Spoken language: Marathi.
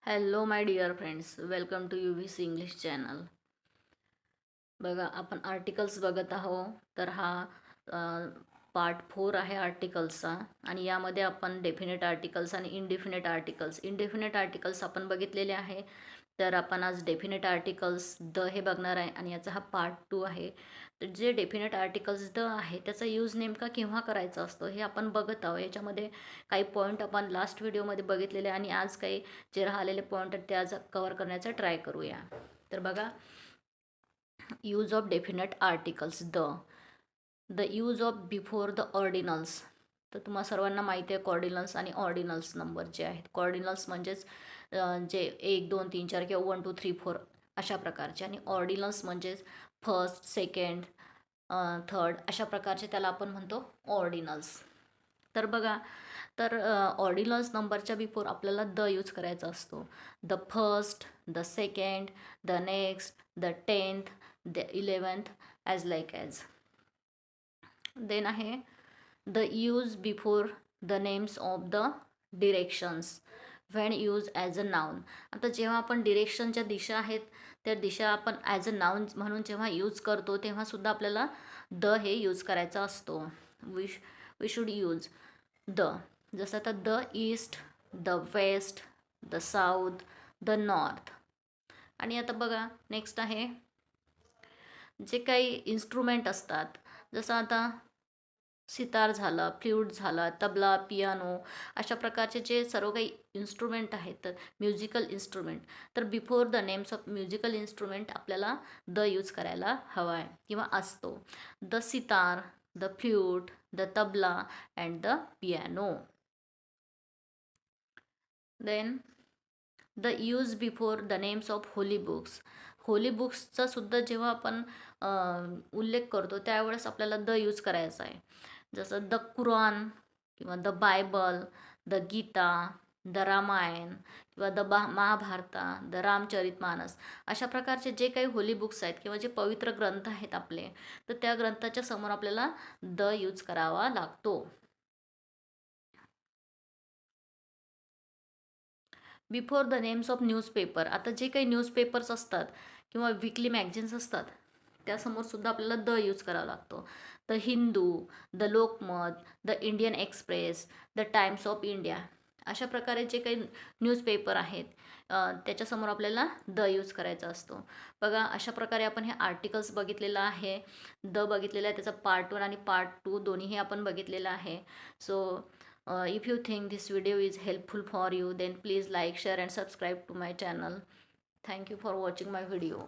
Hello my dear friends, welcome to UVC English channel. बघा, आपण आर्टिकल्स बघत आहोत. तर हा पार्ट 4 आहे आर्टिकल्सचा. आणि यामध्ये आपण डेफिनेट आर्टिकल्स आणि इनडेफिनेट आर्टिकल्स आपण बघितलेले आहे. तर आपण आज डेफिनेट आर्टिकल्स द हे बघणार आहे आणि याचा हा पार्ट 2 आहे. तर जे डेफिनेट आर्टिकल्स द आहे त्याचा यूज नेमका केव्हा करायचा असतो हे आपण बघत आहोत. याच्यामध्ये काही पॉईंट आपण लास्ट व्हिडिओमध्ये बघितलेले आणि आज काही जे राहिलेले पॉईंट आहेत ते आज कवर करण्याचा ट्राय करूया. तर बघा, use of definite articles the use of before the ordinals. तर तुम्हाला सर्वांना माहिती आहे कॉर्डिनल्स आणि ऑर्डिनल्स नंबर जे आहेत. कॉर्डिनल्स म्हणजेच जे 1 2 3 4 किंवा 1 2 3 4 अशा प्रकारचे, आणि ऑर्डिनल्स म्हणजेच फर्स्ट सेकंड थर्ड अशा प्रकारचे त्याला आपण म्हणतो ऑर्डिनल्स. तर बघा, तर ऑर्डिनल्स नंबरच्या बिफोर आपल्याला द यूज करायचा असतो. The first, the second, the next, the 10th, the 11th, as like as. Then आहे the use before the names of the directions when use as a noun. आता जेव्हा आपण डिरेक्शनच्या दिशा आहेत त्या दिशा आपण ॲज अ नाऊन म्हणून जेव्हा यूज करतो तेव्हासुद्धा आपल्याला द हे यूज करायचा असतो. We should use the. जसं आता the east, the west, the south, the north. आणि आता बघा, नेक्स्ट आहे जे काही इन्स्ट्रुमेंट असतात. जसं आता सितार झाला, फ्ल्यूट झाला, तबला, पियानो अशा प्रकारचे जे सर्व काही इन्स्ट्रुमेंट आहेत, तर म्युझिकल इन्स्ट्रुमेंट. तर before the names of musical instrument आपल्याला द यूज करायला हवा आहे किंवा असतो. The sitar, the flute, the tabla and the piano. Then the use before the names of holy books. Holy बुक्सचा सुद्धा जेव्हा आपण उल्लेख करतो त्यावेळेस आपल्याला द यूज करायचा आहे. जसं द कुराण किंवा the Bible, the Gita, the Ramayan किंवा महाभारता, द रामचरितमानस अशा प्रकारचे जे काही होली बुक्स आहेत किंवा जे पवित्र ग्रंथ आहेत आपले, तर त्या ग्रंथाच्या समोर आपल्याला द यूज करावा लागतो. Before the names of newspaper. आता जे काही न्यूजपेपर्स असतात किंवा वीकली मॅगझिन्स असतात त्यासमोर सुद्धा आपल्याला द यूज करावा लागतो. The Hindu, the Lokmat, the Indian express, the times of India अशा प्रकारे जे काही न्यूजपेपर आहेत त्याच्यासमोर आपल्याला द यूज करायचा असतो. बघा, अशा प्रकारे आपण हे आर्टिकल्स बघितलेलं आहे. द बघितलेलं आहे, त्याचा पार्ट 1 आणि पार्ट 2 दोन्हीही आपण बघितलेलं आहे. So if you think this video is helpful for you, then please like, share and subscribe to my channel. Thank you for watching my video.